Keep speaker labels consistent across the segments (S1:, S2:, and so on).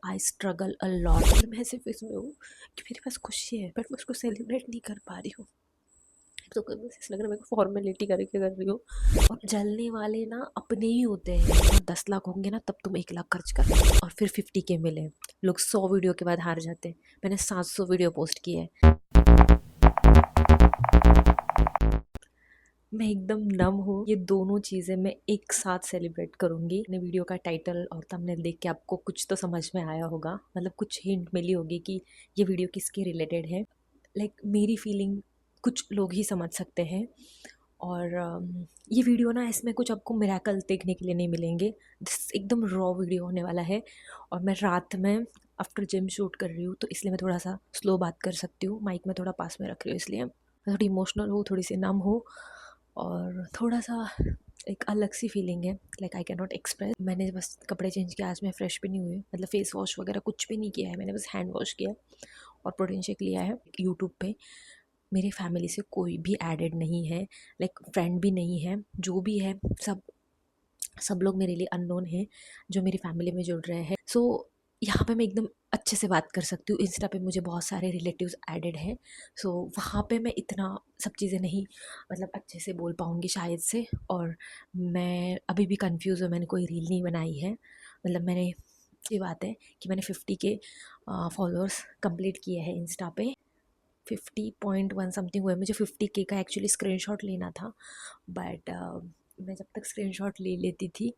S1: I struggle a lot. मतलब मैं सिर्फ इसमें हूँ कि मेरे पास खुशी है बट मैं उसको सेलिब्रेट नहीं कर पा रही हूँ। तो कोई बस ऐसा लग रहा है मेरे को फॉर्मेलिटी करके कर रही हूँ। और जलने वाले ना अपने ही होते हैं। जब 10 लाख होंगे ना तब तुम 1 लाख खर्च कर और फिर 50K मिले। लोग 100 वीडियो के बाद हार जाते हैं। मैंने 700 वीडियो पोस्ट किए हैं। मैं एकदम नम हूँ। ये दोनों चीज़ें मैं एक साथ सेलिब्रेट करूँगी। अपने वीडियो का टाइटल और थंबनेल देख के आपको कुछ तो समझ में आया होगा, मतलब कुछ हिंट मिली होगी कि ये वीडियो किसके रिलेटेड है। मेरी फीलिंग कुछ लोग ही समझ सकते हैं। और ये वीडियो ना, इसमें कुछ आपको मिरेकल देखने के लिए नहीं मिलेंगे। एकदम रॉ वीडियो होने वाला है। और मैं रात में आफ्टर जिम शूट कर रही हूँ, तो इसलिए मैं थोड़ा सा स्लो बात कर सकती हूँ। माइक में थोड़ा पास में रख रही हूँ, इसलिए मैं थोड़ी इमोशनल हूँ, थोड़ी सी नम हूँ और थोड़ा सा एक अलग सी फीलिंग है। I can not express. मैंने बस कपड़े चेंज किया, आज मैं फ्रेश भी नहीं हुई, मतलब फेस वॉश वगैरह कुछ भी नहीं किया है। मैंने बस हैंड वॉश किया और प्रोटीन शेक लिया है। यूट्यूब पे मेरे फैमिली से कोई भी एडेड नहीं है, फ्रेंड भी नहीं है। जो भी है सब सब लोग मेरे लिए अननोन हैं जो मेरी फैमिली में जुड़ रहे हैं। सो यहाँ पे मैं एकदम अच्छे से बात कर सकती हूँ। इंस्टा पे मुझे बहुत सारे रिलेटिव्स ऐडेड हैं। सो वहाँ पे मैं इतना सब चीज़ें नहीं अच्छे से बोल पाऊँगी शायद से। और मैं अभी भी कंफ्यूज हूँ, मैंने कोई रील नहीं बनाई है। मैंने ये बात है कि मैंने 50K फॉलोअर्स कंप्लीट किए हैं इंस्टा पे। 50.1 समथिंग हुआ है। मुझे 50K का एक्चुअली स्क्रीनशॉट लेना था, बट मैं जब तक स्क्रीनशॉट ले लेती थी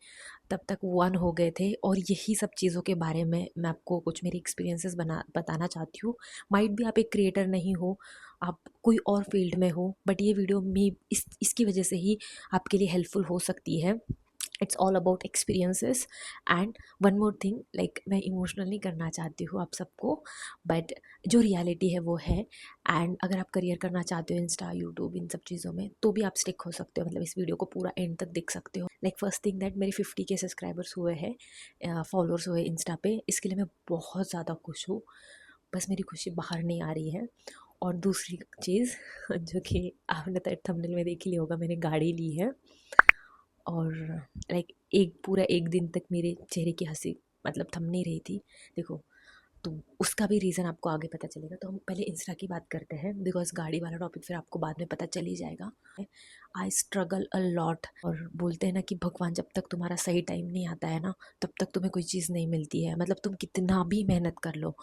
S1: तब तक 1 हो गए थे। और यही सब चीज़ों के बारे में मैं आपको कुछ मेरी एक्सपीरियंसेस बताना चाहती हूँ। माइट भी आप एक क्रिएटर नहीं हो, आप कोई और फील्ड में हो, बट ये वीडियो में इसकी वजह से ही आपके लिए हेल्पफुल हो सकती है। It's all about experiences. And one more thing, मैं इमोशनल नहीं करना चाहती हूँ आप सबको, बट जो रियलिटी है वो है। एंड अगर आप करियर करना चाहते हो इंस्टा, यूट्यूब, इन सब चीज़ों में, तो भी आप स्टिक हो सकते हो। इस वीडियो को पूरा एंड तक देख सकते हो। फर्स्ट थिंग दैट मेरे 50K सब्सक्राइबर्स हुए हैं, फॉलोअर्स हुए इंस्टा पे, इसके लिए मैं बहुत ज़्यादा खुश हूँ। बस मेरी खुशी बाहर नहीं आ रही है। और दूसरी चीज़ जो कि आपने तो थंबनेल में देख ही लिया होगा, मैंने गाड़ी ली है। और एक पूरा एक दिन तक मेरे चेहरे की हंसी थम नहीं रही थी। देखो, तो उसका भी रीज़न आपको आगे पता चलेगा। तो हम पहले इंस्टा की बात करते हैं, बिकॉज गाड़ी वाला टॉपिक फिर आपको बाद में पता चल ही जाएगा। I struggle a lot. और बोलते हैं ना कि भगवान जब तक तुम्हारा सही टाइम नहीं आता है ना, तब तक तुम्हें कोई चीज़ नहीं मिलती है। तुम कितना भी मेहनत कर लो,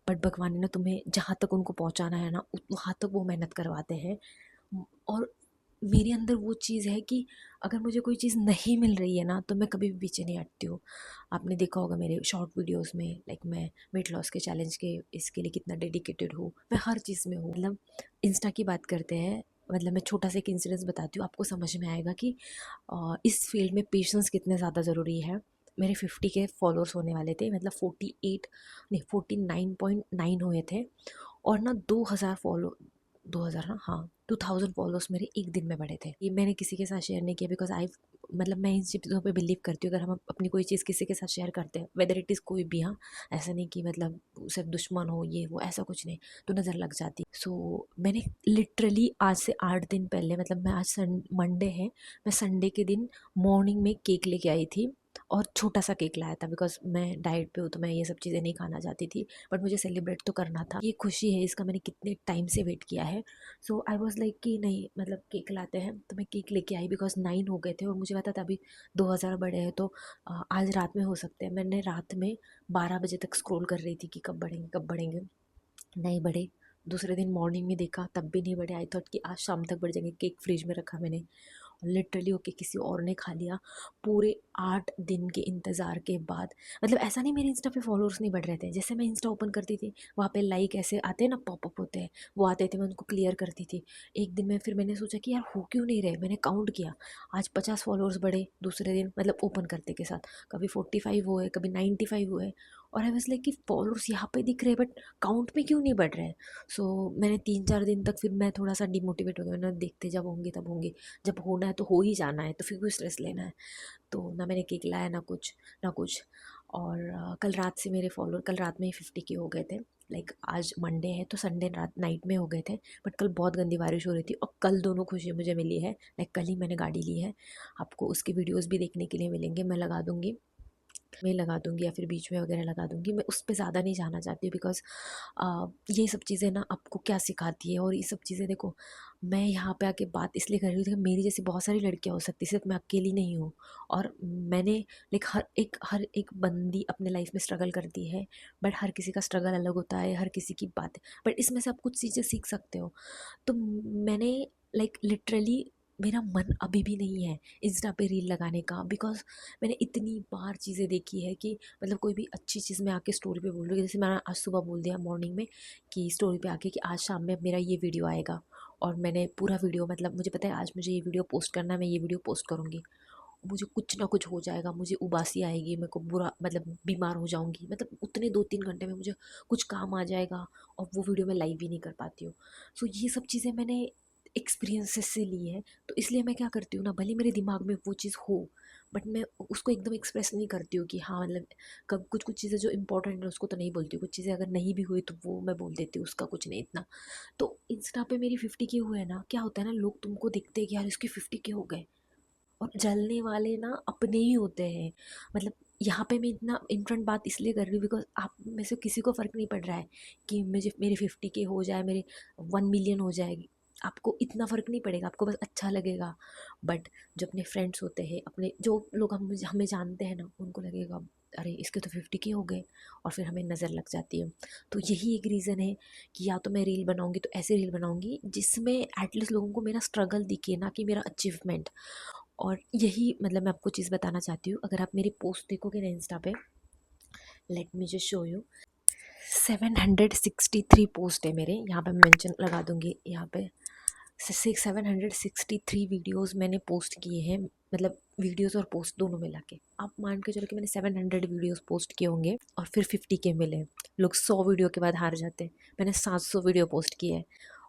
S1: बट भगवान ने ना तुम्हें जहाँ तक उनको पहुँचाना है ना, वहाँ तक वो मेहनत करवाते हैं। और मेरे अंदर वो चीज़ है कि अगर मुझे कोई चीज़ नहीं मिल रही है ना, तो मैं कभी भी पीछे नहीं हटती हूँ। आपने देखा होगा मेरे शॉर्ट वीडियोस में, मैं वेट लॉस के चैलेंज के इसके लिए कितना डेडिकेटेड हूँ। मैं हर चीज़ में हूँ। इंस्टा की बात करते हैं। मैं छोटा सा एक इंसिडेंस बताती हूँ, आपको समझ में आएगा कि इस फील्ड में पेशेंस कितने ज़्यादा ज़रूरी है। मेरे 50K फॉलोअर्स होने वाले थे, 48 नहीं 49.9 हुए थे। और ना 2000 फॉलो 2000 ना, हाँ 2000 फॉलोअर्स मेरे एक दिन में बढ़े थे। ये मैंने किसी के साथ शेयर नहीं किया, बिकॉज आई मैं इन चीज़ों पे बिलीव करती हूँ। अगर हम अपनी कोई चीज़ किसी के साथ शेयर करते हैं, वेदर इट इज़ कोई भी, हाँ ऐसा नहीं कि सिर्फ दुश्मन हो ये वो, ऐसा कुछ नहीं, तो नज़र लग जाती। सो मैंने लिटरली आज से 8 दिन पहले, मैं आज मंडे है, मैं संडे के दिन मॉर्निंग में केक लेके आई थी। और छोटा सा केक लाया था, बिकॉज मैं डाइट पे हूँ, तो मैं ये सब चीज़ें नहीं खाना चाहती थी, बट मुझे सेलिब्रेट तो करना था। ये खुशी है, इसका मैंने कितने टाइम से वेट किया है। सो आई वॉज लाइक कि नहीं, केक लाते हैं, तो मैं केक लेके आई। बिकॉज 9 हो गए थे और मुझे पता था अभी 2000 बढ़े हैं, तो आज रात में हो सकते हैं। मैंने रात में 12 बजे तक स्क्रॉल कर रही थी कि कब बढ़ेंगे कब बढ़ेंगे, नहीं बढ़े। दूसरे दिन मॉर्निंग में देखा तब भी नहीं बढ़े। आई थॉट कि आज शाम तक बढ़ जाएंगे। केक फ्रिज में रखा मैंने, लिटरली होके किसी और ने खा लिया। पूरे 8 दिन के इंतज़ार के बाद, ऐसा नहीं मेरे इंस्टा पे फॉलोअर्स नहीं बढ़ रहे थे। जैसे मैं इंस्टा ओपन करती थी, वहाँ पे लाइक ऐसे आते हैं ना, पॉपअप होते हैं, वो आते थे, मैं उनको क्लियर करती थी। एक दिन में फिर मैंने सोचा कि यार हो क्यों नहीं रहे, मैंने काउंट किया, आज 50 फॉलोअर्स बढ़े दूसरे दिन, ओपन करते के साथ। कभी 45 हुए, कभी 95 हुए। और आई वाज लाइक कि फॉलोअर्स यहाँ पे दिख रहे हैं, बट काउंट में क्यों नहीं बढ़ रहे हैं। सो मैंने 3-4 दिन तक, फिर मैं थोड़ा सा डिमोटिवेट हो गया। मैंने देखते जब होंगे तब होंगे, जब होना है तो हो ही जाना है, तो फिर क्यों स्ट्रेस लेना है। तो ना मैंने केक लाया, ना कुछ ना कुछ। और कल रात से मेरे फॉलोअर, कल रात में ही 50K हो गए थे। आज मंडे है तो संडे रात नाइट में हो गए थे, बट कल बहुत गंदी बारिश हो रही थी। और कल दोनों खुशी मुझे मिली है। कल ही मैंने गाड़ी ली है, आपको उसकी वीडियोस भी देखने के लिए मिलेंगे, मैं लगा दूँगी। मैं लगा दूँगी या फिर बीच में वगैरह लगा दूँगी। मैं उस पे ज़्यादा नहीं जाना चाहती हूँ बिकॉज़ ये सब चीज़ें ना आपको क्या सिखाती है, और ये सब चीज़ें देखो, मैं यहाँ पे आके बात इसलिए कर रही हूँ कि मेरी जैसी बहुत सारी लड़कियाँ हो सकती हैं, सिर्फ मैं अकेली नहीं हूँ। और मैंने लाइक हर एक बंदी अपने लाइफ में स्ट्रगल करती है, बट हर किसी का स्ट्रगल अलग होता है, हर किसी की बात, बट इसमें से आप कुछ चीज़ें सीख सकते हो। तो मैंने लाइक लिटरली, मेरा मन अभी भी नहीं है इंस्टा पे रील लगाने का, बिकॉज मैंने इतनी बार चीज़ें देखी है कि मतलब कोई भी अच्छी चीज़ मैं आके स्टोरी पे बोल रही हूँ, जैसे मैंने आज सुबह बोल दिया मॉर्निंग में कि स्टोरी पे आके कि आज शाम में मेरा ये वीडियो आएगा, और मैंने पूरा वीडियो, मतलब मुझे पता है आज मुझे ये वीडियो पोस्ट करना है, मैं ये वीडियो पोस्ट करूँगी, मुझे कुछ ना कुछ हो जाएगा, मुझे उबासी आएगी, मेरे को बुरा, मतलब बीमार हो जाऊंगी, मतलब उतने 2-3 घंटे में मुझे कुछ काम आ जाएगा, और वो वीडियो मैं लाइव ही नहीं कर पाती हूँ। सो ये सब चीज़ें मैंने एक्सपीरियंसेस से ली है, तो इसलिए मैं क्या करती हूँ ना, भले मेरे दिमाग में वो चीज़ हो, बट मैं उसको एकदम एक्सप्रेस नहीं करती हूँ कि हाँ, मतलब कब कुछ कुछ चीज़ें जो इंपॉर्टेंट है उसको तो नहीं बोलती हूँ, कुछ चीज़ें अगर नहीं भी हुई तो वो मैं बोल देती हूँ, उसका कुछ नहीं इतना। तो इंस्टा पे मेरी 50K हुआ है ना, क्या होता है ना, लोग तुमको देखते हैं कि यार इसके 50K हो गए, और जलने वाले ना अपने ही होते हैं। मतलब यहाँ पे मैं इतना इन फ्रंट बात इसलिए कर रही हूँ बिकॉज आप में से किसी को फ़र्क नहीं पड़ रहा है कि मुझे मेरे 50K हो जाए, मेरे 1 मिलियन हो जाएगी, आपको इतना फ़र्क नहीं पड़ेगा, आपको बस अच्छा लगेगा। बट जो अपने फ्रेंड्स होते हैं, अपने जो लोग हम हमें जानते हैं ना, उनको लगेगा अरे इसके तो 50K हो गए, और फिर हमें नज़र लग जाती है। तो यही एक रीज़न है कि या तो मैं रील बनाऊंगी तो ऐसे रील बनाऊंगी जिसमें एटलीस्ट लोगों को मेरा स्ट्रगल दिखे, ना कि मेरा अचीवमेंट। और यही मतलब मैं आपको चीज़ बताना चाहती हूँ, अगर आप मेरी पोस्ट देखोगे ना इंस्टा पे, let me just show you, 763 post है मेरे यहाँ पे, मैं मेंशन लगा दूँगी यहाँ पे। 763 वीडियोस मैंने पोस्ट किए हैं, मतलब वीडियोस और पोस्ट दोनों मिला के आप मान के चलो कि मैंने 700 वीडियोस पोस्ट किए होंगे, और फिर 50K मिले। लोग 100 वीडियो के बाद हार जाते हैं, मैंने 700 वीडियो पोस्ट किए हैं,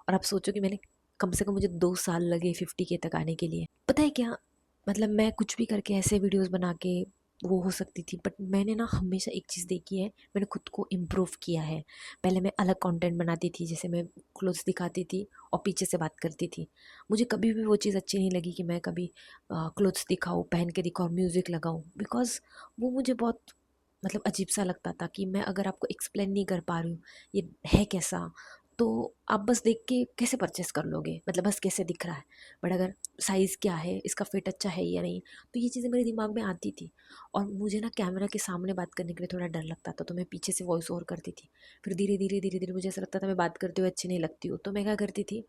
S1: और आप सोचो कि मैंने कम से कम मुझे 2 साल लगे 50K तक आने के लिए। पता है क्या, मतलब मैं कुछ भी करके ऐसे वीडियोस बना के वो हो सकती थी, बट मैंने ना हमेशा एक चीज़ देखी है, मैंने खुद को इम्प्रूव किया है। पहले मैं अलग कंटेंट बनाती थी, जैसे मैं क्लोथ्स दिखाती थी और पीछे से बात करती थी, मुझे कभी भी वो चीज़ अच्छी नहीं लगी कि मैं कभी क्लोथ्स दिखाऊँ, पहन के दिखाऊँ, म्यूज़िक लगाऊँ, बिकॉज़ वो मुझे बहुत मतलब अजीब सा लगता था कि मैं अगर आपको एक्सप्लेन नहीं कर पा रही हूँ ये है कैसा, तो आप बस देख के कैसे परचेस कर लोगे, मतलब बस कैसे दिख रहा है, बट अगर साइज़ क्या है, इसका फिट अच्छा है या नहीं, तो ये चीज़ें मेरे दिमाग में आती थी। और मुझे ना कैमरा के सामने बात करने के लिए थोड़ा डर लगता था, तो मैं पीछे से वॉइस ओवर करती थी। फिर धीरे धीरे मुझे ऐसा लगता था मैं बात करते हुए अच्छी नहीं लगती हूँ, तो मैं क्या करती थी,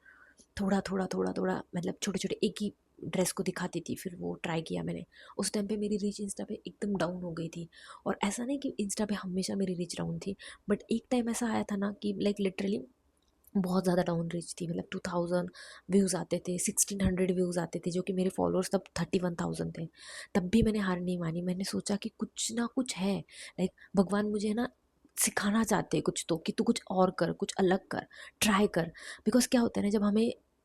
S1: थोड़ा मतलब छोटे छोटे एक ही ड्रेस को दिखाती थी, फिर वो ट्राई किया मैंने। उस टाइम पे मेरी रीच इंस्टा पे एकदम डाउन हो गई थी, और ऐसा नहीं कि इंस्टा पे हमेशा मेरी रीच डाउन थी, बट एक टाइम ऐसा आया था ना कि लाइक लिटरली बहुत ज़्यादा डाउन रीच थी, मतलब 2000 व्यूज़ आते थे, 1600 व्यूज़ आते थे, जो कि मेरे फॉलोअर्स तब 31,000 थे। तब भी मैंने हार नहीं मानी, मैंने सोचा कि कुछ ना कुछ है, लाइक भगवान मुझे ना सिखाना चाहते हैं कुछ, तो कि तू कुछ और कर, कुछ अलग कर, ट्राई कर। बिकॉज क्या होता है ना,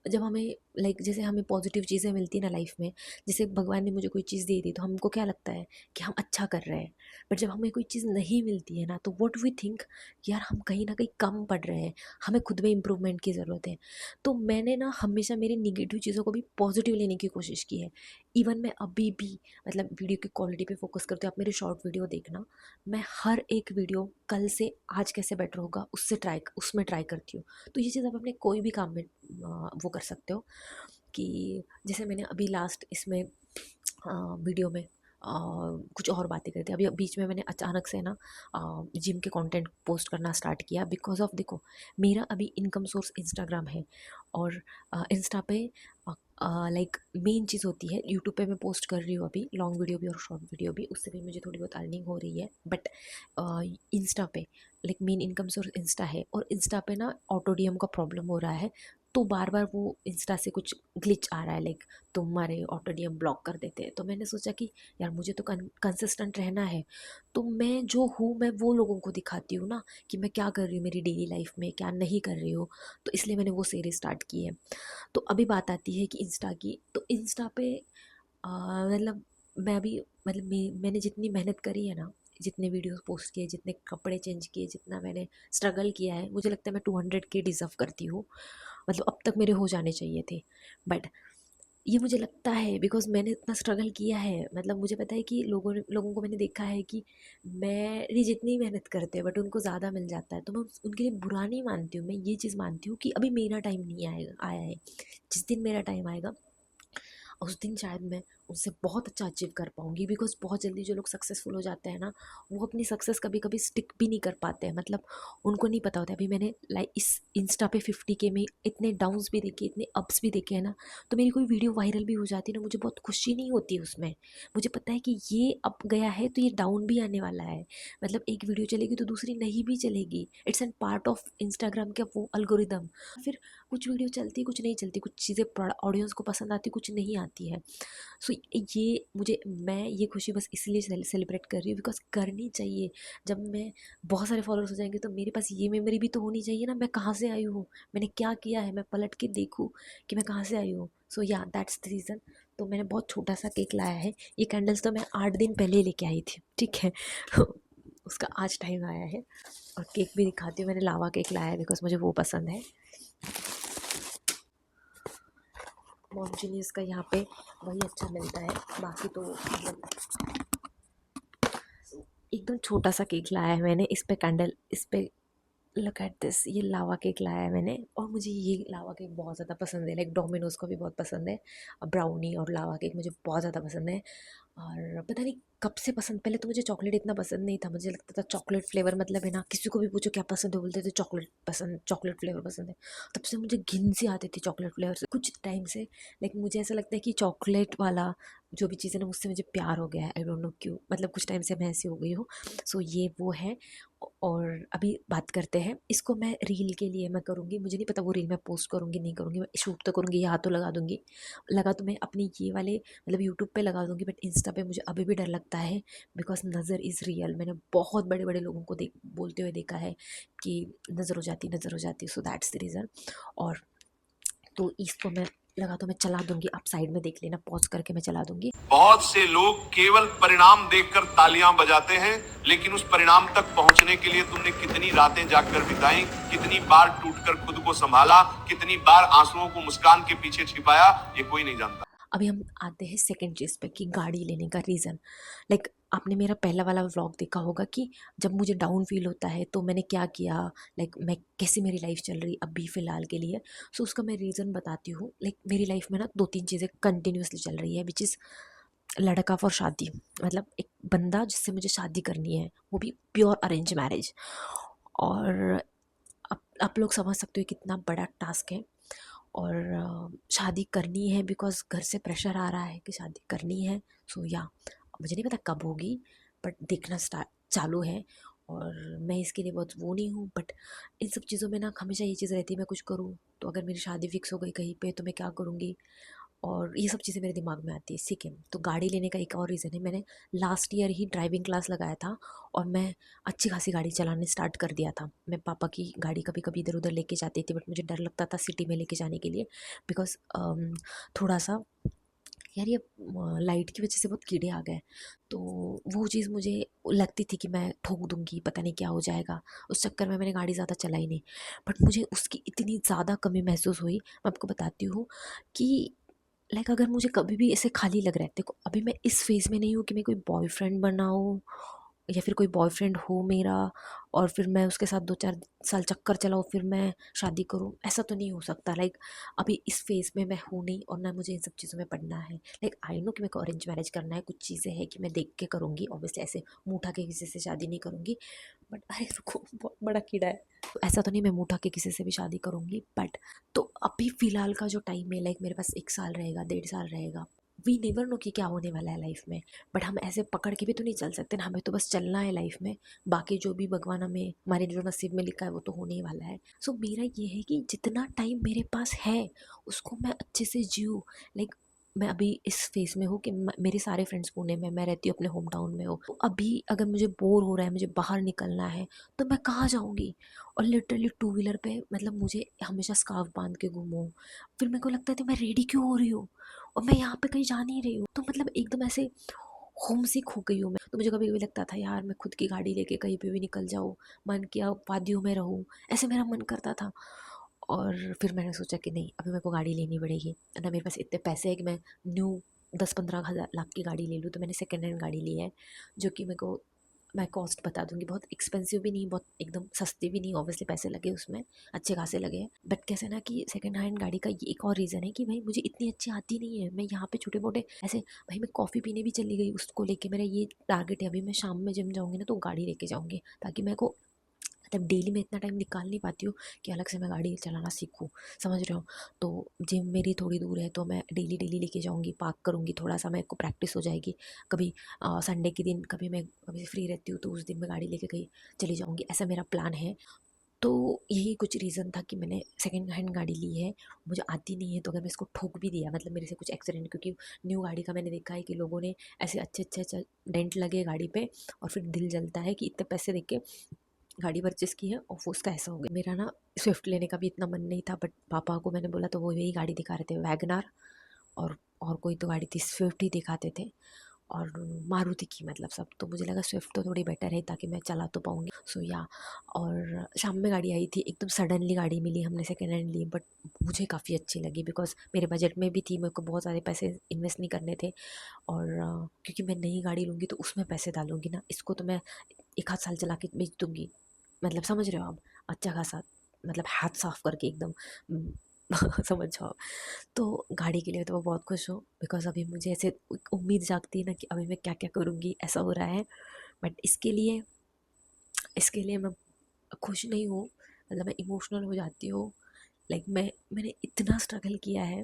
S1: जब हमें लाइक जैसे हमें पॉजिटिव चीज़ें मिलती है ना लाइफ में, जैसे भगवान ने मुझे कोई चीज़ दे दी तो हमको क्या लगता है कि हम अच्छा कर रहे हैं, बट जब हमें कोई चीज़ नहीं मिलती है ना, तो व्हाट वी थिंक, यार हम कहीं ना कहीं कम पड़ रहे हैं, हमें खुद में इम्प्रूवमेंट की ज़रूरत है। तो मैंने ना हमेशा मेरी निगेटिव चीज़ों को भी पॉजिटिव लेने की कोशिश की है। इवन मैं अभी भी मतलब वीडियो की क्वालिटी पे फोकस करती हूँ, आप मेरे शॉर्ट वीडियो देखना, मैं हर एक वीडियो कल से आज कैसे बेटर होगा उसमें ट्राई करती हूँ। तो ये चीज़ आप अपने कोई भी काम में वो कर सकते हो, कि जैसे मैंने अभी लास्ट इसमें वीडियो में कुछ और बातें करते, अभी बीच में मैंने अचानक से ना जिम के कंटेंट पोस्ट करना स्टार्ट किया, बिकॉज ऑफ देखो, मेरा अभी इनकम सोर्स इंस्टाग्राम है, और इंस्टा पे लाइक मेन चीज़ होती है, यूट्यूब पे मैं पोस्ट कर रही हूँ अभी लॉन्ग वीडियो भी और शॉर्ट वीडियो भी, उससे भी मुझे थोड़ी बहुत अर्निंग हो रही है, बट इंस्टा पे like main income source Insta है, और इंस्टा पे ना ऑटो डीएम का प्रॉब्लम हो रहा है, तो बार बार वो इंस्टा से कुछ ग्लिच आ रहा है, लाइक तुम्हारे ऑटो डीएम ब्लॉक कर देते हैं। तो मैंने सोचा कि यार मुझे तो कंसिस्टेंट रहना है, तो मैं जो हूँ मैं वो लोगों को दिखाती हूँ ना, कि मैं क्या कर रही हूँ मेरी डेली लाइफ में, क्या नहीं कर रही हूँ। तो इसलिए मैंने वो सीरीज स्टार्ट की है। तो अभी बात आती है कि इंस्टा की, तो इंस्टा पे मतलब मैं अभी मतलब मैंने जितनी मेहनत करी है ना, जितने वीडियोस पोस्ट किए, जितने कपड़े चेंज किए, जितना मैंने स्ट्रगल किया है, मुझे लगता है मैं 200K डिज़र्व करती हूँ, मतलब अब तक मेरे हो जाने चाहिए थे। बट ये मुझे लगता है बिकॉज मैंने इतना स्ट्रगल किया है। मतलब मुझे पता है कि लोगों को मैंने देखा है कि मेरी जितनी मेहनत करते हैं बट उनको ज़्यादा मिल जाता है, तो मैं उनके लिए बुरा नहीं मानती हूँ। मैं ये चीज़ मानती हूँ कि अभी मेरा टाइम नहीं आया है। जिस दिन मेरा टाइम आएगा उस दिन शायद मैं उससे बहुत अच्छा अचीव कर पाऊँगी। बिकॉज़ बहुत जल्दी जो लोग सक्सेसफुल हो जाते हैं ना, वो अपनी सक्सेस कभी कभी स्टिक भी नहीं कर पाते हैं। मतलब उनको नहीं पता होता है। अभी मैंने लाइक इस इंस्टा पे 50K में इतने डाउन्स भी देखे, इतने अप्स भी देखे हैं ना, तो मेरी कोई वीडियो वायरल भी हो जाती है ना, मुझे बहुत खुशी नहीं होती है उसमें। मुझे पता है कि ये अप गया है तो ये डाउन भी आने वाला है। मतलब एक वीडियो चलेगी तो दूसरी नहीं भी चलेगी। It's an part of Instagram का वो एल्गोरिदम। फिर कुछ वीडियो चलती, कुछ नहीं चलती, कुछ चीज़ें ऑडियंस को पसंद आती, कुछ नहीं आती है। सो ये मुझे, मैं ये खुशी बस इसलिए सेलिब्रेट कर रही हूँ बिकॉज करनी चाहिए। जब मैं बहुत सारे फॉलोअर्स हो जाएंगे तो मेरे पास ये मेमोरी भी तो होनी चाहिए ना, मैं कहाँ से आई हूँ, मैंने क्या किया है, मैं पलट के देखूँ कि मैं कहाँ से आई हूँ। सो या दैट्स द रीज़न। तो मैंने बहुत छोटा सा केक लाया है। ये कैंडल्स तो मैं 8 दिन पहले ही लेके आई थी, ठीक है। उसका आज टाइम आया है। और केक भी दिखाती हूँ, मैंने लावा केक लाया है बिकॉज मुझे वो पसंद है। मॉन्जिनीस का यहाँ पे वही अच्छा मिलता है। बाकी तो मतलब एकदम छोटा सा केक लाया है मैंने। इस पे कैंडल, इस पे लुक एट दिस, ये लावा केक लाया है मैंने। और मुझे ये लावा केक बहुत ज़्यादा पसंद है। लाइक डोमिनोज का भी बहुत पसंद है। ब्राउनी और लावा केक मुझे बहुत ज़्यादा पसंद है। और पता नहीं कब से पसंद, पहले तो मुझे चॉकलेट इतना पसंद नहीं था। मुझे लगता था चॉकलेट फ्लेवर मतलब है ना, किसी को भी पूछो क्या पसंद है, बोलते थे चॉकलेट पसंद, चॉकलेट फ्लेवर पसंद है। तब से मुझे घिन सी आती थी चॉकलेट फ्लेवर से कुछ टाइम से। लेकिन मुझे ऐसा लगता है कि चॉकलेट वाला जो भी चीज़ है ना, मुझसे मुझे प्यार हो गया है। आई डोंट नो क्यों, मतलब कुछ टाइम से मैं ऐसी हो गई हूँ। सो ये वो है। और अभी बात करते हैं, इसको मैं रील के लिए मैं करूँगी। मुझे नहीं पता वो रील मैं पोस्ट करूँगी नहीं करूँगी, मैं शूट तो करूँगी, यहाँ तो लगा दूँगी। लगा तो मैं अपनी ये वाले मतलब यूट्यूब पे लगा दूँगी, बट इंस्टा पे मुझे अभी भी डर लगता है बिकॉज नज़र इज़ रियल। मैंने बहुत बड़े बड़े लोगों को बोलते हुए देखा है कि नज़र हो जाती, नज़र हो जाती। So that's the reason. और तो इसको मैं लगा तो मैं चला दूंगी, आप साइड में देख लेना, पॉज करके मैं चला दूंगी।
S2: बहुत से लोग केवल परिणाम देखकर तालियां बजाते हैं, लेकिन उस परिणाम तक पहुंचने के लिए तुमने कितनी रातें जागकर बिताई, कितनी बार टूटकर खुद को संभाला, कितनी बार आंसुओं को मुस्कान के पीछे छिपाया, ये कोई नहीं जानता।
S1: अभी हम आते हैं सेकंड चीज़ पे कि गाड़ी लेने का रीज़न। लाइक आपने मेरा पहला वाला व्लॉग देखा होगा कि जब मुझे डाउन फील होता है तो मैंने क्या किया, लाइक मैं कैसे मेरी लाइफ चल रही अभी फ़िलहाल के लिए। सो उसका मैं रीज़न बताती हूँ। लाइक मेरी लाइफ में ना 2-3 चीज़ें कंटिन्यूसली चल रही है, विच इज़ लड़का फॉर शादी। मतलब एक बंदा जिससे मुझे शादी करनी है, वो भी प्योर अरेंज मैरिज। और आप लोग समझ सकते हो कितना बड़ा टास्क है। और शादी करनी है बिकॉज़ घर से प्रेशर आ रहा है कि शादी करनी है। सो या मुझे नहीं पता कब होगी, बट देखना स्टार्ट चालू है। और मैं इसके लिए बहुत वो नहीं हूँ, बट इन सब चीज़ों में ना हमेशा ये चीज़ रहती है, मैं कुछ करूँ तो अगर मेरी शादी फिक्स हो गई कहीं पे तो मैं क्या करूँगी। और ये सब चीज़ें मेरे दिमाग में आती है। सेकेंड तो गाड़ी लेने का एक और रीज़न है, मैंने लास्ट ईयर ही ड्राइविंग क्लास लगाया था और मैं अच्छी खासी गाड़ी चलाने स्टार्ट कर दिया था। मैं पापा की गाड़ी कभी कभी इधर उधर लेके जाती थी, बट मुझे डर लगता था सिटी में लेके जाने के लिए बिकॉज थोड़ा सा यार ये लाइट की वजह से बहुत कीड़े आ गए। तो वो चीज़ मुझे लगती थी कि मैं ठोक दूंगी, पता नहीं क्या हो जाएगा। उस चक्कर में मैंने गाड़ी ज़्यादा चलाई नहीं। बट मुझे उसकी इतनी ज़्यादा कमी महसूस हुई, मैं आपको बताती हूँ कि लाइक अगर मुझे कभी भी ऐसे खाली लग रहा है, देखो अभी मैं इस फेज़ में नहीं हूँ कि मैं कोई बॉयफ्रेंड बनाऊँ या फिर कोई बॉयफ्रेंड हो मेरा और फिर मैं उसके साथ 2-4 साल चक्कर चलाऊँ फिर मैं शादी करूँ, ऐसा तो नहीं हो सकता। लाइक अभी इस फेज़ में मैं हूँ नहीं और ना मुझे इन सब चीज़ों में पढ़ना है। लाइक आई नो कि मेरे को अरेंज मैरिज करना है, कुछ चीज़ें हैं कि मैं देख के करूँगी, ऑब्वियसली ऐसे मुँह उठा के किसी से शादी नहीं करूँगी। बट अरे रुको, बहुत बड़ा कीड़ा है। तो ऐसा तो नहीं मैं मुँह उठा के किसी से भी शादी करूँगी, बट तो अभी फ़िलहाल का जो टाइम है, लाइक मेरे पास 1 साल रहेगा, 1.5 साल रहेगा। वी नेवर नो कि क्या होने वाला है लाइफ में। बट हम ऐसे पकड़ के भी तो नहीं चल सकते ना, हमें तो बस चलना है लाइफ में। बाकी जो भी भगवान हमें, हमारे जो नसीब में लिखा है वो तो होने ही वाला है। सो मेरा ये है कि जितना टाइम मेरे पास है उसको मैं अच्छे से जीऊँ। लाइक मैं अभी इस फेज़ में हूँ कि मेरे सारे फ्रेंड्स पुणे में, मैं रहती हूँ अपने होम टाउन में हूँ। तो अभी अगर मुझे बोर हो रहा है, मुझे बाहर निकलना है, तो मैं कहाँ जाऊँगी। और लिटरली टू व्हीलर पे मतलब मुझे हमेशा स्कार्फ बांध के घूमो। फिर मेरे को लगता है कि मैं रेडी क्यों हो रही हूँ और मैं यहाँ पे कहीं जा नहीं रही हूँ। तो मतलब एकदम ऐसे होम सिक हो गई हूँ मैं। तो मुझे कभी कभी लगता था यार मैं खुद की गाड़ी लेके कहीं पे भी निकल जाऊँ, मन किया वादियों में रहूँ, ऐसे मेरा मन करता था। और फिर मैंने सोचा कि नहीं, अभी मेरे को गाड़ी लेनी पड़ेगी, ना मेरे पास इतने पैसे है कि मैं न्यू 10-15 हज़ार लाख की गाड़ी ले लूँ। तो मैंने सेकेंड हैंड गाड़ी ली है, जो कि मेरे को, मैं कॉस्ट बता दूंगी, बहुत एक्सपेंसिव भी नहीं, बहुत एकदम सस्ती भी नहीं। ऑब्वियसली पैसे लगे उसमें, अच्छे खासे लगे हैं, बट कैसे ना कि सेकंड हैंड गाड़ी का ये एक और रीज़न है कि भाई मुझे इतनी अच्छी आती नहीं है। मैं यहाँ पे छोटे मोटे ऐसे, भाई मैं कॉफ़ी पीने भी चली गई उसको लेके, मेरा ये टारगेट है। अभी मैं शाम में जिम जाऊँगी ना तो गाड़ी लेके जाऊँगी, ताकि मेरे को, मतलब डेली में इतना टाइम निकाल नहीं पाती हूँ कि अलग से मैं गाड़ी चलाना सीखूँ, समझ रहे हो। तो जिम मेरी थोड़ी दूर है, तो मैं डेली डेली लेके जाऊँगी, पार्क करूँगी, थोड़ा सा मेरे को प्रैक्टिस हो जाएगी। कभी संडे के दिन कभी मैं कभी फ्री रहती हूँ तो उस दिन मैं गाड़ी लेके कहीं चली जाऊँगी, ऐसा मेरा प्लान है। तो यही कुछ रीज़न था कि मैंने सेकंड हैंड गाड़ी ली है। मुझे आती नहीं है, तो अगर मैं इसको ठोक भी दिया, मतलब मेरे से कुछ एक्सीडेंट, क्योंकि न्यू गाड़ी का मैंने देखा है कि लोगों ने ऐसे अच्छे अच्छे अच्छे डेंट लगे गाड़ी पे, और फिर दिल जलता है कि इतने पैसे दे के गाड़ी परचेस की है और वो उसका ऐसा हो गया। मेरा ना स्विफ्ट लेने का भी इतना मन नहीं था, बट पापा को मैंने बोला तो वो यही गाड़ी दिखा रहे थे, वैगनार, और कोई तो गाड़ी थी, स्विफ्ट ही दिखाते थे, और मारुति की, मतलब सब। तो मुझे लगा स्विफ्ट तो थोड़ी बेटर है, ताकि मैं चला तो पाऊँगी। सो या, और शाम में गाड़ी आई थी, एकदम सडनली गाड़ी मिली, हमने सेकेंड हैंड ली, बट मुझे काफ़ी अच्छी लगी, बिकॉज मेरे बजट में भी थी, मेरे को बहुत सारे पैसे इन्वेस्ट नहीं करने थे। और क्योंकि मैं नई गाड़ी लूँगी तो उसमें पैसे डालूँगी ना, इसको तो मैं 1 आध साल चला के बेच दूँगी, मतलब समझ रहे हो आप, अच्छा खासा, मतलब हाथ साफ करके एकदम, समझ जाओ आप। तो गाड़ी के लिए तो मैं बहुत खुश हूँ, बिकॉज अभी मुझे ऐसे एक उम्मीद जागती है ना कि अभी मैं क्या क्या करूँगी, ऐसा हो रहा है। बट इसके लिए मैं खुश नहीं हूँ, मतलब मैं इमोशनल हो जाती हूँ। लाइक मैंने इतना स्ट्रगल किया है,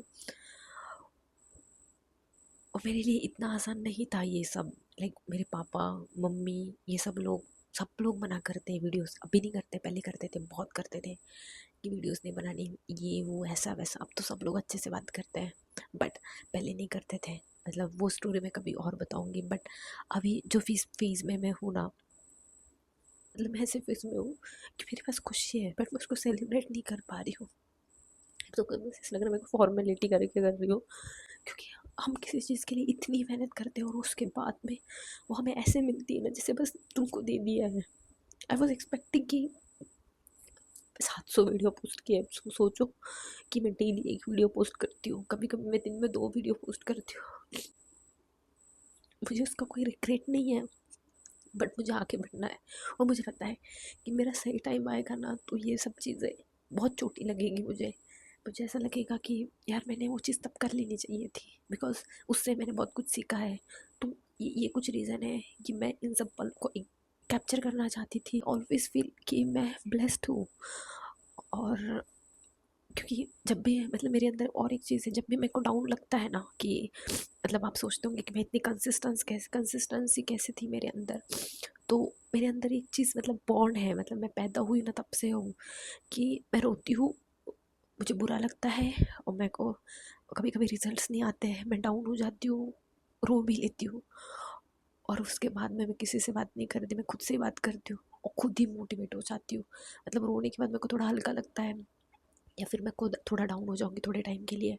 S1: और मेरे लिए इतना आसान नहीं था ये सब। लाइक मेरे पापा, मम्मी, ये सब लोग मना करते हैं वीडियोस, अभी नहीं करते, पहले करते थे, बहुत करते थे कि वीडियोस नहीं बनानी, ये वो ऐसा वैसा। अब तो सब लोग अच्छे से बात करते हैं, बट पहले नहीं करते थे। मतलब वो स्टोरी मैं कभी और बताऊंगी। बट अभी जो फेज में मैं हूँ ना, मतलब मैं ऐसे फेज में हूँ कि मेरे पास खुशी है, बट मैं उसको सेलिब्रेट नहीं कर पा रही हूँ। तो कभी ऐसा लग रहा है मेरे को फॉर्मेलिटी करके कर रही हूँ, क्योंकि हम किसी चीज़ के लिए इतनी मेहनत करते हैं और उसके बाद में वो हमें ऐसे मिलती है ना, जैसे बस तुमको दे दिया है। आई वॉज एक्सपेक्टिंग कि 700 वीडियो पोस्ट किए, सोचो कि मैं डेली एक वीडियो पोस्ट करती हूँ, कभी कभी मैं दिन में 2 वीडियो पोस्ट करती हूँ। मुझे उसका कोई रिग्रेट नहीं है, बट मुझे आगे बढ़ना है, और मुझे पता है कि मेरा सही टाइम आएगा ना, तो ये सब चीज़ें बहुत छोटी लगेगी मुझे। मुझे ऐसा लगेगा कि यार मैंने वो चीज़ तब कर लेनी चाहिए थी, बिकॉज उससे मैंने बहुत कुछ सीखा है। तो ये कुछ रीज़न है कि मैं इन सब पल को कैप्चर करना चाहती थी, ऑलवेज फील कि मैं ब्लेस्ड हूँ। और क्योंकि जब भी, मतलब मेरे अंदर और एक चीज़ है, जब भी मेरे को डाउन लगता है ना कि, मतलब आप सोचते होंगे कि मैं इतनी कंसिस्टेंसी कैसे थी मेरे अंदर, तो मेरे अंदर एक चीज़, मतलब बॉन्ड है, मतलब मैं पैदा हुई ना तब से हूँ कि मैं रोती हूँ, मुझे बुरा लगता है, और मेरे को कभी कभी रिजल्ट्स नहीं आते हैं, मैं डाउन हो जाती हूँ, रो भी लेती हूँ, और उसके बाद में मैं किसी से बात नहीं करती, मैं खुद से ही बात करती हूँ, और खुद ही मोटिवेट हो जाती हूँ। मतलब रोने के बाद मेरे को थोड़ा हल्का लगता है, या फिर मैं खुद थोड़ा डाउन हो जाऊँगी थोड़े टाइम के लिए,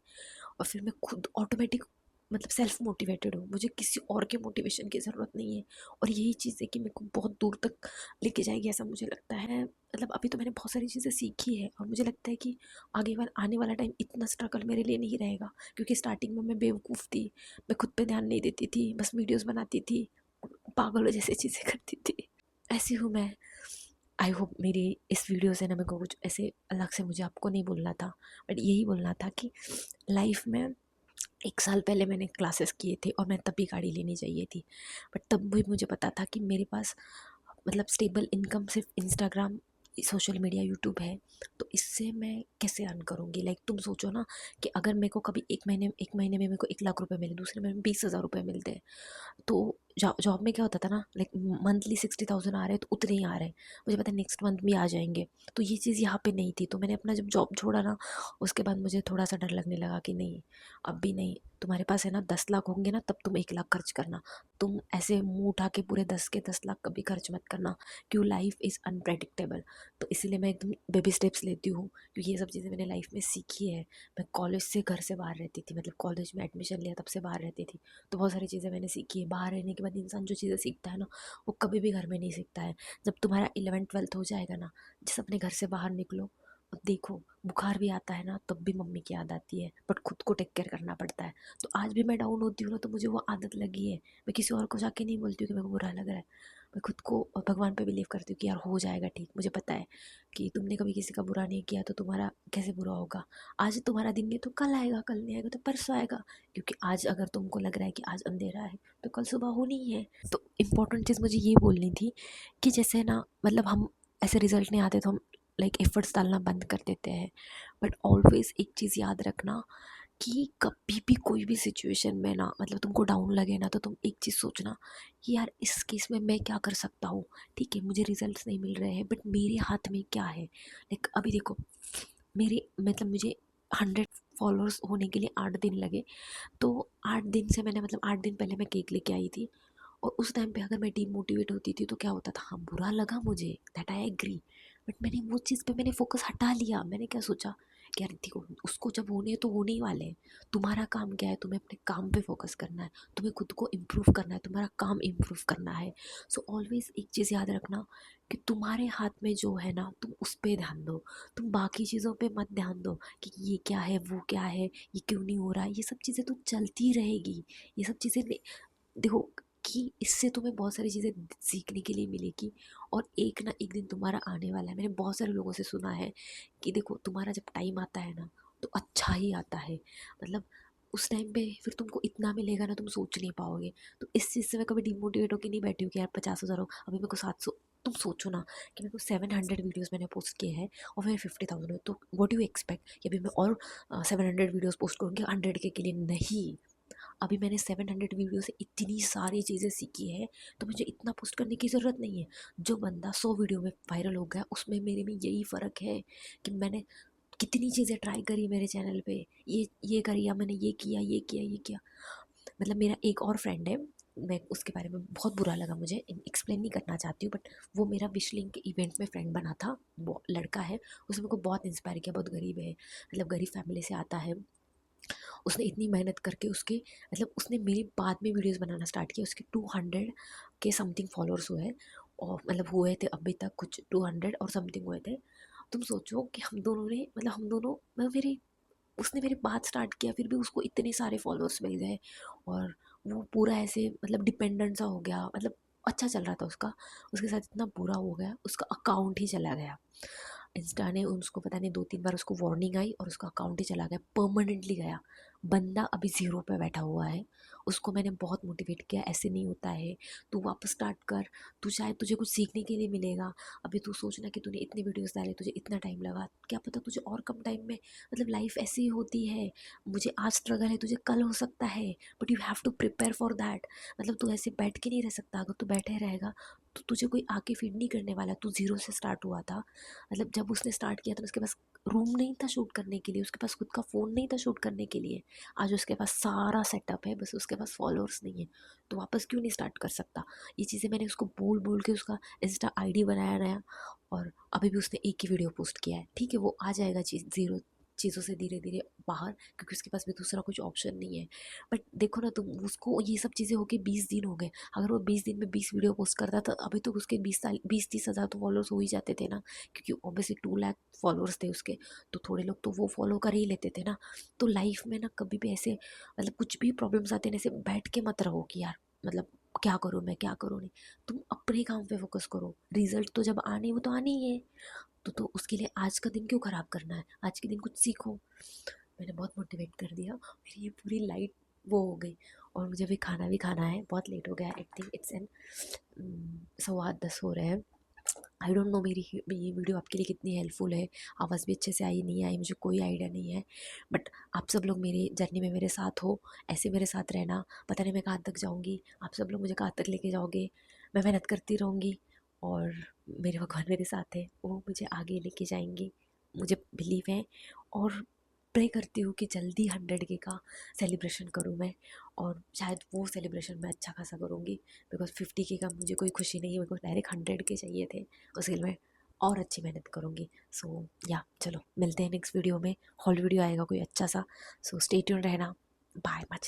S1: और फिर मैं खुद ऑटोमेटिक, मतलब सेल्फ मोटिवेटेड हूँ, मुझे किसी और के मोटिवेशन की ज़रूरत नहीं है। और यही चीज़ है कि मेरे को बहुत दूर तक लेके जाएगी, ऐसा मुझे लगता है। मतलब अभी तो मैंने बहुत सारी चीज़ें सीखी है, और मुझे लगता है कि आने वाला टाइम इतना स्ट्रगल मेरे लिए नहीं रहेगा, क्योंकि स्टार्टिंग में मैं बेवकूफ़ थी, मैं खुद पे ध्यान नहीं देती थी, बस वीडियोस बनाती थी, पागलों जैसी चीज़ें करती थी। ऐसी हूँ मैं। आई होप मेरी इस वीडियो से ना, मेरे को कुछ ऐसे अलग से मुझे आपको नहीं बोलना था, बट यही बोलना था कि लाइफ में 1 साल पहले मैंने क्लासेस किए थे, और मैं तभी गाड़ी लेनी चाहिए थी, बट तब भी मुझे पता था कि मेरे पास, मतलब स्टेबल इनकम सिर्फ इंस्टाग्राम, सोशल मीडिया, यूट्यूब है, तो इससे मैं कैसे अर्न करूँगी। लाइक तुम सोचो ना कि अगर मेरे को कभी एक महीने में मेरे को 1 लाख रुपए मिले, दूसरे महीने में 20,000 रुपये मिलते हैं, तो जॉब में क्या होता था ना, लाइक मंथली 60,000 आ रहे हैं तो उतने ही आ रहे हैं, मुझे पता है नेक्स्ट मंथ भी आ जाएंगे। तो ये चीज़ यहाँ पे नहीं थी, तो मैंने अपना जब जॉब छोड़ा ना, उसके बाद मुझे थोड़ा सा डर लगने लगा कि नहीं, अब भी नहीं, तुम्हारे पास है ना 10 लाख होंगे ना, तब तुम 1 लाख खर्च करना, तुम ऐसे मुंह उठा के पूरे 10 कभी खर्च मत करना, क्यों, लाइफ इज़ अनप्रेडिक्टेबल। तो इसीलिए मैं एकदम बेबी स्टेप्स लेती हूँ, क्योंकि ये सब चीज़ें मैंने लाइफ में सीखी है। मैं कॉलेज से घर से बाहर रहती थी, मतलब कॉलेज में एडमिशन लिया तब से बाहर रहती थी, तो बहुत सारी चीज़ें मैंने सीखी है। बाहर रहने के बाद इंसान जो चीज़ें सीखता है ना, वो कभी भी घर में नहीं सीखता है। जब तुम्हारा 11th 12th हो जाएगा ना, जिस अपने घर से बाहर निकलो, अब देखो बुखार भी आता है ना तब भी मम्मी की याद आती है, बट खुद को टेक केयर करना पड़ता है। तो आज भी मैं डाउन होती हूँ ना तो मुझे वो आदत लगी है, मैं किसी और को जाके नहीं बोलती हूँ कि मेरे को बुरा लग रहा है। मैं खुद को और भगवान पे बिलीव करती हूँ कि यार हो जाएगा ठीक। मुझे पता है कि तुमने कभी किसी का बुरा नहीं किया तो तुम्हारा कैसे बुरा होगा। आज तुम्हारा दिन नहीं तो कल आएगा, कल नहीं आएगा तो परसों आएगा। क्योंकि आज अगर तुमको लग रहा है कि आज अंधेरा है तो कल सुबह होनी ही है। तो इम्पोर्टेंट चीज़ मुझे ये बोलनी थी कि जैसे ना मतलब हम ऐसे रिजल्ट नहीं आते तो हम लाइक एफर्ट्स डालना बंद कर देते हैं। बट ऑलवेज एक चीज़ याद रखना कि कभी भी कोई भी सिचुएशन में ना मतलब तुमको डाउन लगे ना तो तुम एक चीज़ सोचना कि यार इस केस में मैं क्या कर सकता हूँ। ठीक है मुझे रिजल्ट्स नहीं मिल रहे हैं बट मेरे हाथ में क्या है। लाइक अभी देखो मेरे मतलब मुझे 100 फॉलोअर्स होने के लिए 8 दिन लगे। तो 8 दिन से मैंने मतलब 8 दिन पहले मैं केक लेके आई थी। और उस टाइम पे अगर मैं डीमोटिवेट होती थी तो क्या होता था, हाँ बुरा लगा मुझे, दैट आई एग्री। बट मैंने वो चीज़ पे मैंने फोकस हटा लिया। मैंने क्या सोचा कि यार देखो उसको जब होने हैं तो होने ही वाले हैं। तुम्हारा काम क्या है, तुम्हें अपने काम पे फोकस करना है, तुम्हें खुद को इम्प्रूव करना है, तुम्हारा काम इम्प्रूव करना है। सो ऑलवेज एक चीज़ याद रखना कि तुम्हारे हाथ में जो है ना तुम उस पर ध्यान दो। तुम बाकी चीज़ों पे मत ध्यान दो कि ये क्या है वो क्या है, ये क्यों नहीं हो रहा है। ये सब चीज़ें तो चलती रहेगी। ये सब चीज़ें देखो कि इससे तुम्हें बहुत सारी चीज़ें सीखने के लिए मिलेगी। और एक ना एक दिन तुम्हारा आने वाला है। मैंने बहुत सारे लोगों से सुना है कि देखो तुम्हारा जब टाइम आता है ना तो अच्छा ही आता है। मतलब उस टाइम पे फिर तुमको इतना मिलेगा ना तुम सोच नहीं पाओगे। तो इस चीज़ से मैं कभी डिमोटिवेट होकर नहीं बैठी हूँ कि यार 50,000 हो अभी मेरे को 700। तुम सोचो ना कि मेरे को 700 वीडियोस मैंने पोस्ट किए हैं और मेरे 50,000 हो तो व्हाट यू एक्सपेक्ट कि अभी मैं और 700 वीडियोस पोस्ट करूँगी 100 के लिए? नहीं। अभी मैंने 700 वीडियो से इतनी सारी चीज़ें सीखी है तो मुझे इतना पोस्ट करने की ज़रूरत नहीं है। जो बंदा 100 वीडियो में वायरल हो गया उसमें मेरे में यही फ़र्क है कि मैंने कितनी चीज़ें ट्राई करी मेरे चैनल पे। ये करी या मैंने ये किया ये किया ये किया। मतलब मेरा एक और फ्रेंड है, मैं उसके बारे में बहुत बुरा लगा, मुझे एक्सप्लेन नहीं करना चाहती हूँ बट वो मेरा विशलिंग के इवेंट में फ्रेंड बना था। वो लड़का है, उसने मेरे को बहुत इंस्पायर किया। बहुत गरीब है, मतलब गरीब फैमिली से आता है। उसने इतनी मेहनत करके उसके मतलब उसने मेरे बाद में वीडियोस बनाना स्टार्ट किया। उसके 200 के समथिंग फॉलोअर्स हुए और मतलब हुए थे अभी तक कुछ 200 और समथिंग हुए थे। तुम सोचो कि हम दोनों ने मतलब हम दोनों मैं मेरे उसने मेरी बात स्टार्ट किया फिर भी उसको इतने सारे फॉलोअर्स मिल गए। और वो पूरा ऐसे मतलब डिपेंडेंट सा हो गया। मतलब अच्छा चल रहा था उसका, उसके साथ इतना बुरा हो गया उसका अकाउंट ही चला गया। इंस्टा ने उसको पता नहीं 2-3 बार उसको वार्निंग आई और उसका अकाउंट ही चला गया, परमानेंटली गया। बंदा अभी ज़ीरो पे बैठा हुआ है। उसको मैंने बहुत मोटिवेट किया, ऐसे नहीं होता है, तू वापस स्टार्ट कर, तू शायद तुझे कुछ सीखने के लिए मिलेगा। अभी तू सोचना कि तूने इतने वीडियोस डाले, तुझे इतना टाइम लगा, क्या पता तुझे और कम टाइम में मतलब लाइफ ऐसी ही होती है। मुझे आज स्ट्रगल है, तुझे कल हो सकता है, but you have to prepare for that. मतलब तू ऐसे बैठ के नहीं रह सकता। अगर तू बैठे रहेगा तो तुझे कोई आके फीड नहीं करने वाला। तू ज़ीरो से स्टार्ट हुआ था। मतलब जब उसने स्टार्ट किया था उसके पास रूम नहीं था शूट करने के लिए, उसके पास खुद का फ़ोन नहीं था शूट करने के लिए। आज उसके पास सारा सेटअप है, बस उसके पास फॉलोअर्स नहीं है। तो वापस क्यों नहीं स्टार्ट कर सकता। ये चीज़ें मैंने उसको बोल बोल के उसका इंस्टा आईडी बनाया नया। और अभी भी उसने एक ही वीडियो पोस्ट किया है। ठीक है वो आ जाएगा ज़ीरो चीज़ों से धीरे धीरे बाहर, क्योंकि उसके पास भी दूसरा कुछ ऑप्शन नहीं है। बट देखो ना तुम, उसको ये सब चीज़ें होके 20 दिन हो गए। अगर वो 20 दिन में 20 वीडियो पोस्ट करता तो अभी तो उसके 20-30 हज़ार तो फॉलोअर्स हो ही जाते थे ना। क्योंकि ऑब्वियसली 2 लाख फॉलोअर्स थे उसके, तो थोड़े लोग तो वो फॉलो कर ही लेते थे ना। तो लाइफ में ना कभी भी ऐसे मतलब कुछ भी प्रॉब्लम्स आते हैं ऐसे बैठ के मत रहो कि यार मतलब क्या करूँ मैं क्या करूँ नहीं। तुम अपने काम पे फोकस करो, रिजल्ट तो जब आने वो तो आने ही है। तो उसके लिए आज का दिन क्यों ख़राब करना है, आज के दिन कुछ सीखो। मैंने बहुत मोटिवेट कर दिया, मेरी ये पूरी लाइट वो हो गई। और मुझे भी खाना है, बहुत लेट हो गया। आई थिंक इट्स एन 9:15 हो रहे हैं। आई डोंट नो मेरी ये वीडियो आपके लिए कितनी हेल्पफुल है। आवाज़ भी अच्छे से आई नहीं आई मुझे कोई आइडिया नहीं है। बट आप सब लोग मेरी जर्नी में मेरे साथ हो, ऐसे मेरे साथ रहना। पता नहीं मैं कहाँ तक जाऊँगी, आप सब लोग मुझे कहाँ तक लेके जाओगे। मैं मेहनत करती रहूँगी और मेरे भगवान मेरे साथ है, वो मुझे आगे लेके जाएंगे, मुझे बिलीव है। और प्रे करती हूँ कि जल्दी 100K का सेलिब्रेशन करूँ मैं। और शायद वो सेलिब्रेशन मैं अच्छा खासा करूँगी। बिकॉज 50K का मुझे कोई खुशी नहीं है, मेरे को डायरेक्ट 100K चाहिए थे। उसके लिए मैं और अच्छी मेहनत करूँगी। सो या चलो मिलते हैं नेक्स्ट वीडियो में। हॉल वीडियो आएगा कोई अच्छा सा। सो स्टे ट्यून रहना। Bye much.